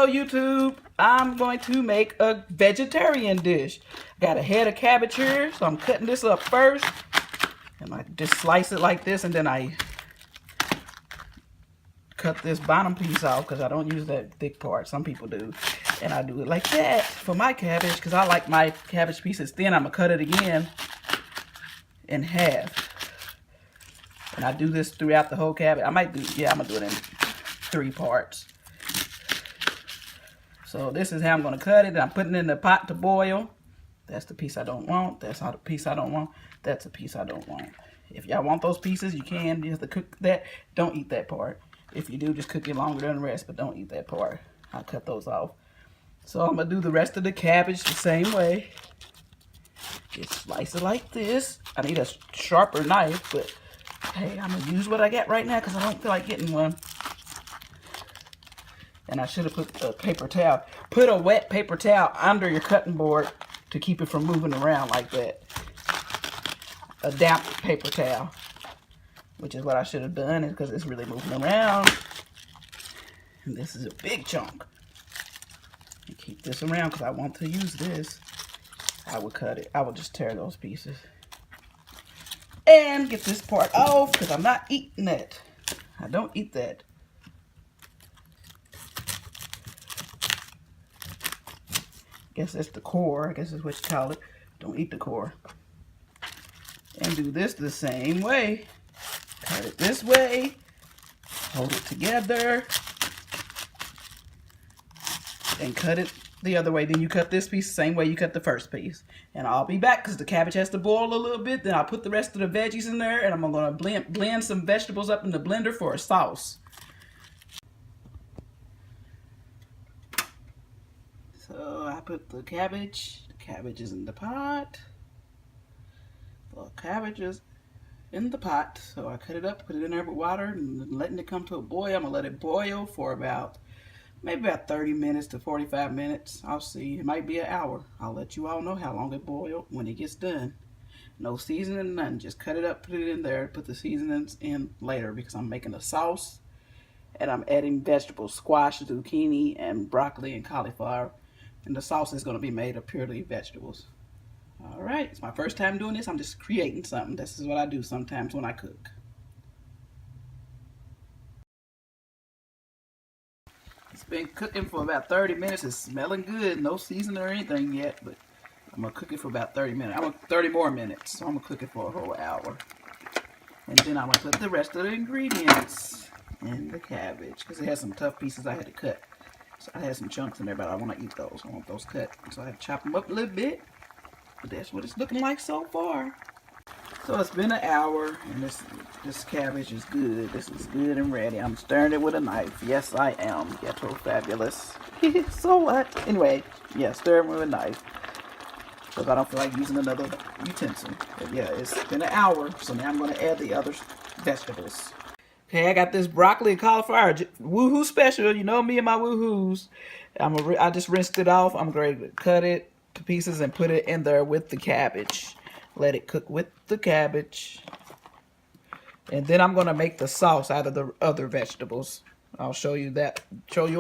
Hello YouTube, I'm going to make a vegetarian dish. Got a head of cabbage here, so I'm cutting this up first. And I just slice it like this, and then I cut this bottom piece off because I don't use that thick part. Some people do. And I do it like that for my cabbage because I like my cabbage pieces thin. I'm going to cut it again in half. And I do this throughout the whole cabbage. I'm going to do it in 3 parts. So this is how I'm going to cut it. I'm putting it in the pot to boil. That's the piece I don't want. That's not the piece I don't want. That's the piece I don't want. If y'all want those pieces, you can. You have to cook that. Don't eat that part. If you do, just cook it longer than the rest, but don't eat that part. I'll cut those off. So I'm going to do the rest of the cabbage the same way. Just slice it like this. I need a sharper knife, but hey, I'm going to use what I got right now because I don't feel like getting one. And I should have put a paper towel. Put a wet paper towel under your cutting board to keep it from moving around like that. A damp paper towel. Which is what I should have done, is because it's really moving around. And this is a big chunk. And keep this around because I want to use this. I would cut it. I would just tear those pieces. And get this part off because I'm not eating it. I don't eat that. Guess that's the core. I guess that's what you call it. Don't eat the core. And do this the same way. Cut it this way. Hold it together. And cut it the other way. Then you cut this piece the same way you cut the first piece. And I'll be back because the cabbage has to boil a little bit. Then I'll put the rest of the veggies in there. And I'm going to blend some vegetables up in the blender for a sauce. So I put the cabbage. The cabbage is in the pot. The cabbage is in the pot. So I cut it up, put it in there with water, and letting it come to a boil. I'm going to let it boil for maybe about 30 minutes to 45 minutes. I'll see. It might be an hour. I'll let you all know how long it boiled when it gets done. No seasoning, nothing. Just cut it up, put it in there, put the seasonings in later because I'm making a sauce. And I'm adding vegetables, squash, zucchini, and broccoli and cauliflower. And the sauce is going to be made of purely vegetables. Alright, it's my first time doing this. I'm just creating something. This is what I do sometimes when I cook. It's been cooking for about 30 minutes. It's smelling good. No seasoning or anything yet, but I'm going to cook it for about 30 minutes. 30 more minutes. So I'm going to cook it for a whole hour. And then I'm going to put the rest of the ingredients in the cabbage because it has some tough pieces I had to cut. So I had some chunks in there, but I want to eat those. I want those cut. So I have to chop them up a little bit. But that's what it's looking like so far. So it's been an hour, and this cabbage is good. This is good and ready. I'm stirring it with a knife. Yes, I am. Ghetto fabulous. So what? Anyway, yeah, stir it with a knife. Because I don't feel like using another utensil. But yeah, it's been an hour, so now I'm going to add the other vegetables. Okay, I got this broccoli and cauliflower. Woohoo special. You know me and my woohoos. I just rinsed it off. I'm going to cut it to pieces and put it in there with the cabbage. Let it cook with the cabbage. And then I'm going to make the sauce out of the other vegetables. I'll show you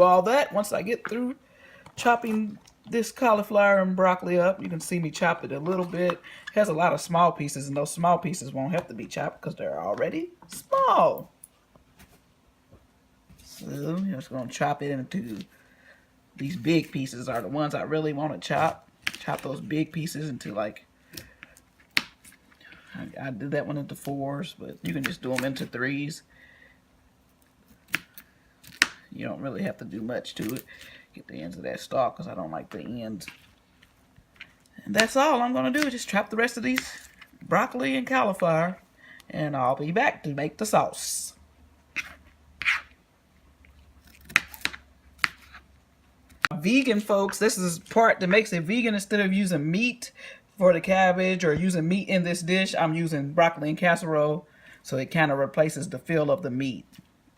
all that once I get through chopping this cauliflower and broccoli up. You can see me chop it a little bit. It has a lot of small pieces, and those small pieces won't have to be chopped because they're already small. So I'm just going to chop it into these big pieces are the ones I really want to chop. Chop those big pieces into like, I did that one into 4s, but you can just do them into 3s. You don't really have to do much to it. Get the ends of that stalk because I don't like the ends. And that's all I'm going to do. Just chop the rest of these broccoli and cauliflower. And I'll be back to make the sauce. Vegan folks, this is part that makes it vegan. Instead of using meat for the cabbage or using meat in this dish, I'm using broccoli and casserole, so it kind of replaces the feel of the meat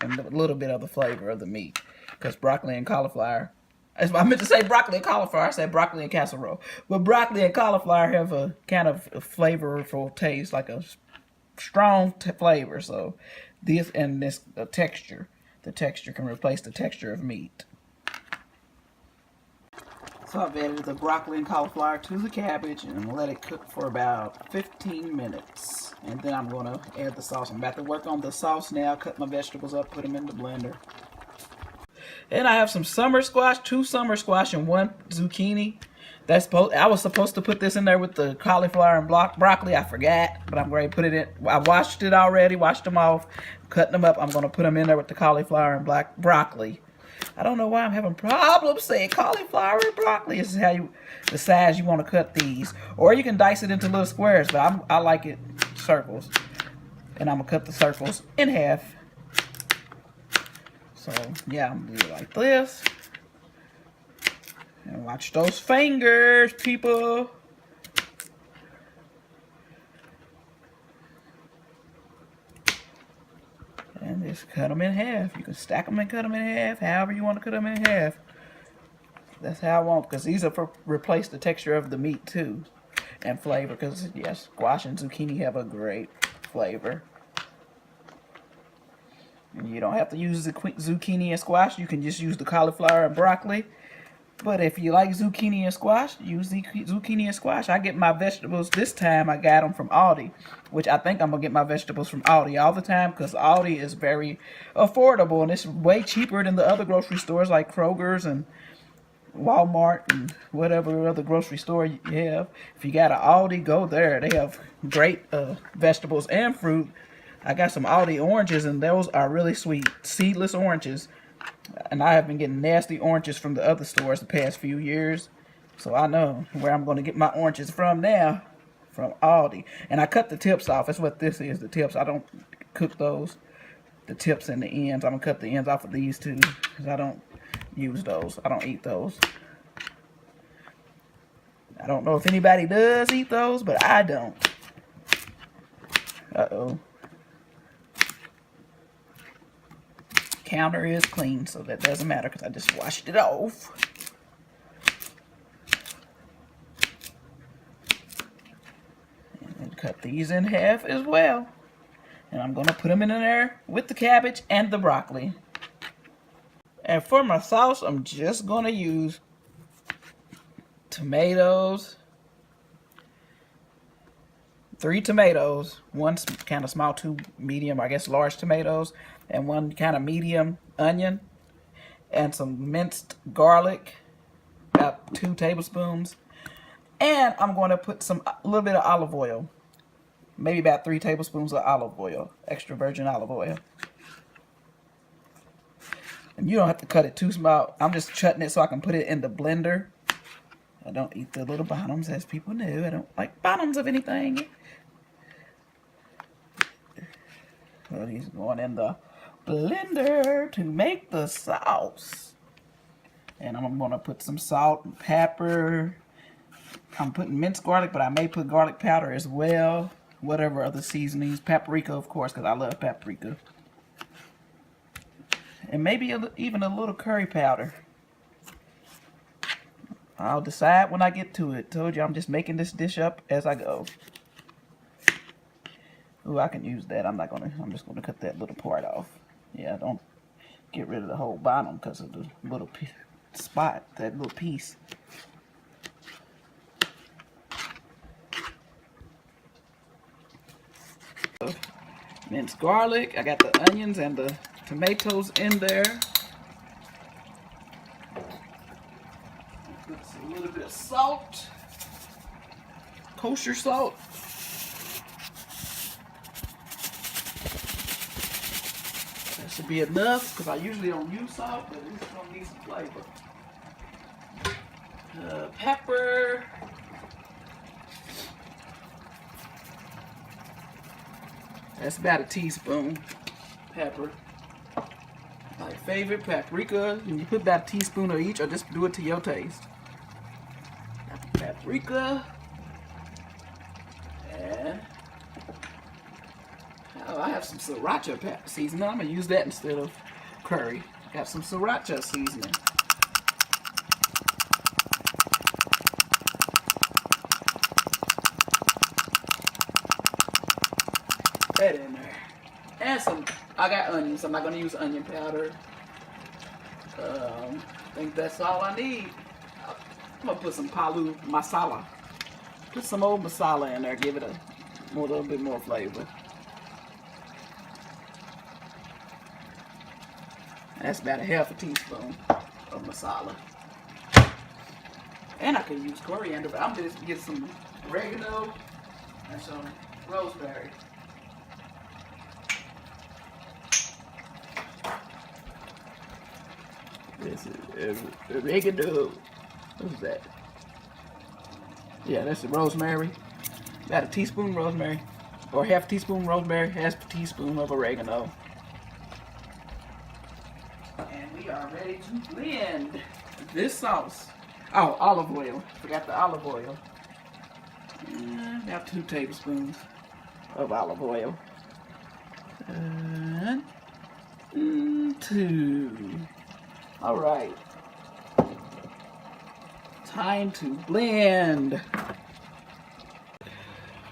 and a little bit of the flavor of the meat, because broccoli and cauliflower, I meant to say broccoli and cauliflower, I said broccoli and casserole, but broccoli and cauliflower have a kind of a flavorful taste, like a strong flavor. So this and this texture, the texture can replace the texture of meat. So I've added the broccoli and cauliflower to the cabbage and let it cook for about 15 minutes. And then I'm going to add the sauce. I'm about to work on the sauce now, cut my vegetables up, put them in the blender. And I have some summer squash, 2 summer squash and 1 zucchini. I was supposed to put this in there with the cauliflower and broccoli. I forgot, but I'm going to put it in. I washed it already, washed them off, cutting them up. I'm going to put them in there with the cauliflower and broccoli. I don't know why I'm having problems saying cauliflower and broccoli. This is how the size you want to cut these. Or you can dice it into little squares, but I like it circles. And I'm going to cut the circles in half. So, yeah, I'm going to do it like this. And watch those fingers, people. And just cut them in half. You can stack them and cut them in half, however you want to cut them in half. That's how I want, because these are for replace the texture of the meat too, and flavor. Because yes, squash and zucchini have a great flavor. And you don't have to use the zucchini and squash. You can just use the cauliflower and broccoli. But if you like zucchini and squash, use the zucchini and squash. I get my vegetables, this time I got them from Aldi, which I think I'm going to get my vegetables from Aldi all the time because Aldi is very affordable and it's way cheaper than the other grocery stores like Kroger's and Walmart and whatever other grocery store you have. If you got an Aldi, go there. They have great vegetables and fruit. I got some Aldi oranges and those are really sweet, seedless oranges. And I have been getting nasty oranges from the other stores the past few years. So I know where I'm going to get my oranges from now. From Aldi. And I cut the tips off. That's what this is, the tips. I don't cook those. The tips and the ends. I'm going to cut the ends off of these too. Because I don't use those. I don't eat those. I don't know if anybody does eat those, but I don't. Uh-oh. Counter is clean, so that doesn't matter because I just washed it off. And cut these in half as well. And I'm going to put them in there with the cabbage and the broccoli. And for my sauce, I'm just going to use tomatoes. 3 tomatoes, 1 kind of small, 2 medium, I guess large tomatoes, and 1 kind of medium onion, and some minced garlic, about 2 tablespoons. And I'm going to put a little bit of olive oil, maybe about 3 tablespoons of olive oil, extra virgin olive oil. And you don't have to cut it too small. I'm just cutting it so I can put it in the blender. I don't eat the little bottoms, as people know. I don't like bottoms of anything. So he's going in the blender to make the sauce. And I'm going to put some salt and pepper. I'm putting minced garlic, but I may put garlic powder as well. Whatever other seasonings. Paprika, of course, because I love paprika. And maybe even a little curry powder. I'll decide when I get to it. Told you I'm just making this dish up as I go. Ooh, I can use that. I'm just gonna cut that little part off. Yeah, don't get rid of the whole bottom because of the little spot, that little piece. Minced garlic. I got the onions and the tomatoes in there. A little bit of salt, kosher salt. That should be enough because I usually don't use salt, but this is gonna need some flavor. Pepper. That's about a teaspoon. Pepper. My favorite paprika. You can put about a teaspoon of each, or just do it to your taste. Paprika. And I have some sriracha seasoning. I'm gonna use that instead of curry. Got some sriracha seasoning. That in there. And I got onions. I'm not gonna use onion powder. I think that's all I need. I'm gonna put some PILAU masala. Put some old masala in there, give it a little bit more flavor. That's about a half a teaspoon of masala. And I could use coriander, but I'm just gonna get some oregano and some rosemary. This is oregano. What's that? Yeah, that's the rosemary. About a teaspoon rosemary, or half a teaspoon rosemary, half a teaspoon of oregano. And we are ready to blend this sauce. Oh, olive oil. Forgot the olive oil. About 2 tablespoons of olive oil. And 2. All right. Time to blend.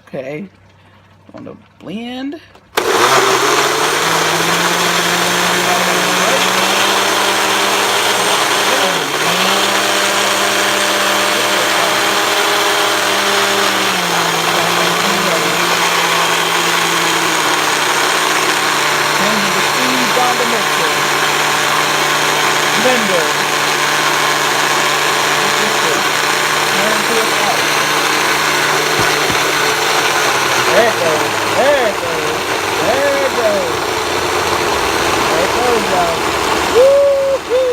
Okay. On the blend. Blender. There it goes. There it goes. There it goes. There it goes, y'all. Woo-hoo!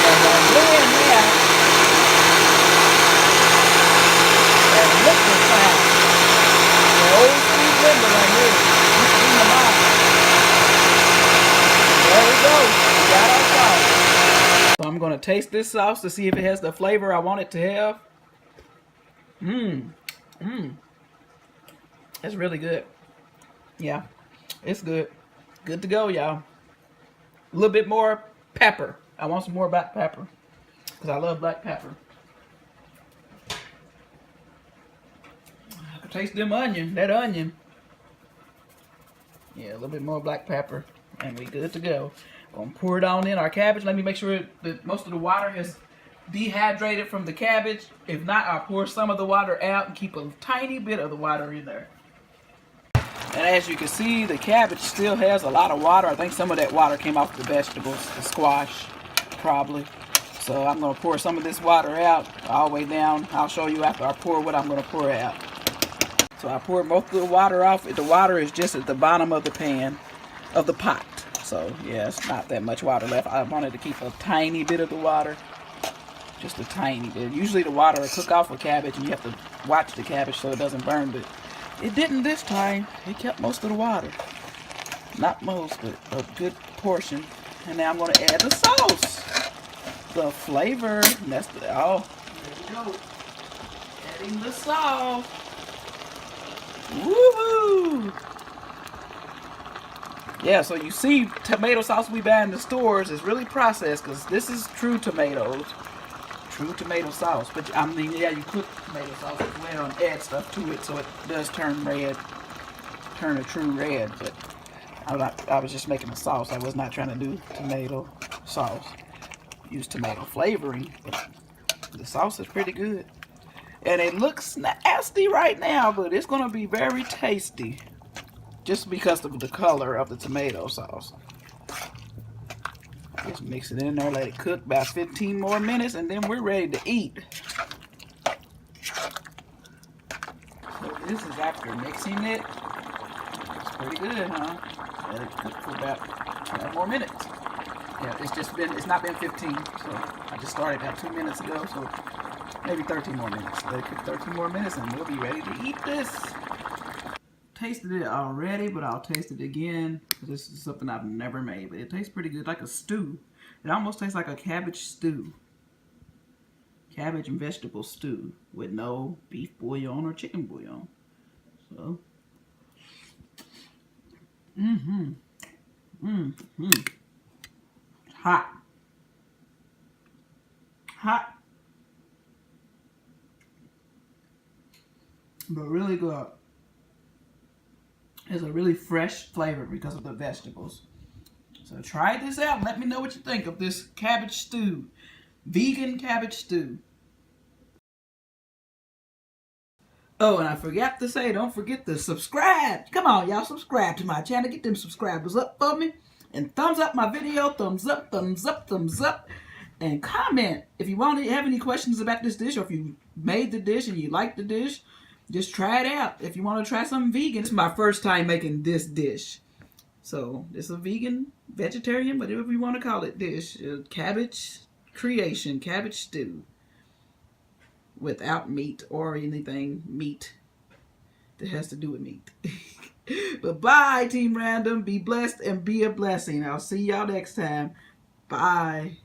And I'm blend now. And look at that. The old school blender right here. You see the mouth. There we go. We got our sauce. So I'm going to taste this sauce to see if it has the flavor I want it to have. It's really good. Yeah, it's good. Good to go, y'all. A little bit more pepper. I want some more black pepper because I love black pepper. I can taste them onion, that onion. Yeah, a little bit more black pepper, and we good to go. Gonna pour it on in our cabbage. Let me make sure that most of the water is dehydrated from the cabbage. If not, I'll pour some of the water out and keep a tiny bit of the water in there. And as you can see, the cabbage still has a lot of water. I think some of that water came off the vegetables, the squash, probably. So I'm going to pour some of this water out all the way down. I'll show you after I pour what I'm going to pour out. So I poured most of the water off. The water is just at the bottom of the pan, of the pot. So yeah, it's not that much water left. I wanted to keep a tiny bit of the water. Just a tiny bit. Usually the water will cook off with cabbage and you have to watch the cabbage so it doesn't burn, but it didn't this time. It kept most of the water. Not most, but a good portion. And now I'm going to add the sauce. The flavor. And that's the, oh, there we go. Adding the sauce. Woohoo! Yeah, so you see tomato sauce we buy in the stores is really processed because this is true tomatoes. True tomato sauce. But I mean, yeah, you cook tomato sauce as well and add stuff to it so it does turn red. Turn a true red. But I was just making a sauce. I was not trying to do tomato sauce. Use tomato flavoring. But the sauce is pretty good. And it looks nasty right now, but it's going to be very tasty. Just because of the color of the tomato sauce. Just mix it in there, let it cook about 15 more minutes, and then we're ready to eat. So this is after mixing it. It's pretty good, huh? Let it cook for about 12 more minutes. Yeah, it's not been 15, so I just started about 2 minutes ago, so maybe 13 more minutes. Let it cook 13 more minutes, and we'll be ready to eat this. Tasted it already, but I'll taste it again because this is something I've never made, but it tastes pretty good, like a stew. It almost tastes like a cabbage stew. Cabbage and vegetable stew with no beef bouillon or chicken bouillon. So, hot. Hot. But really good. It's a really fresh flavor because of the vegetables. So try this out and let me know what you think of this cabbage stew. vegan cabbage stew. Oh, and I forgot to say, don't forget to subscribe. Come on, y'all, subscribe to my channel. Get them subscribers up for me. And thumbs up my video. Thumbs up, thumbs up, thumbs up. And comment if you want to have any questions about this dish, or if you made the dish and you like the dish, just try it out. If you want to try something vegan, it's my first time making this dish. So it's a vegan, vegetarian, whatever you want to call it, dish. Cabbage creation, cabbage stew. Without meat or anything meat that has to do with meat. But bye, Team Random. Be blessed and be a blessing. I'll see y'all next time. Bye.